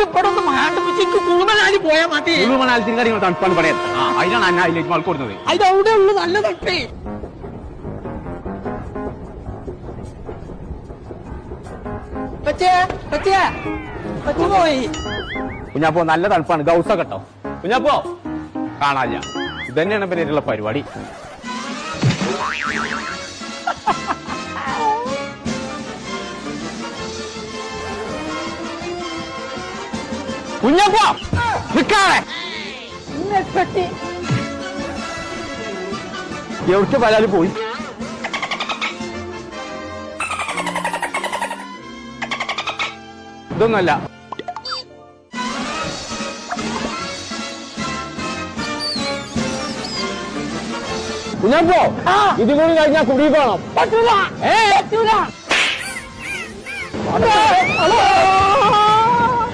ഇവിടെ ഒന്ന് മാണ്ടിപ്പിച്ച് കുളുമനാലി പോയാൽ മതി. കുളുമനാലത്തിന് കാര്യങ്ങൾ തണുപ്പാണ് പറയാം. അതിനാണ് അന്ന അതിലേക്ക് ആൾ കൊടുക്കുന്നത്. അതിന്റെ ഉള്ളു നല്ല തണുപ്പേ. പോയി കുഞ്ഞാപ്പോ നല്ല തണുപ്പാണ്. ഗൗസ കേട്ടോ കുഞ്ഞാപ്പോ കാണാനില്ല. ഇതന്നെയാണ് പേരുള്ള പരിപാടി. കുഞ്ഞാപ്പോ നിൽക്കാതെ എവിടേക്ക് പരാതി പോയി. ഇതൊന്നുമല്ല. കുഞ്ഞാപ്പോ ഇത് കൂടി കഴിഞ്ഞാൽ കുടി പോണം. പറ്റൂല.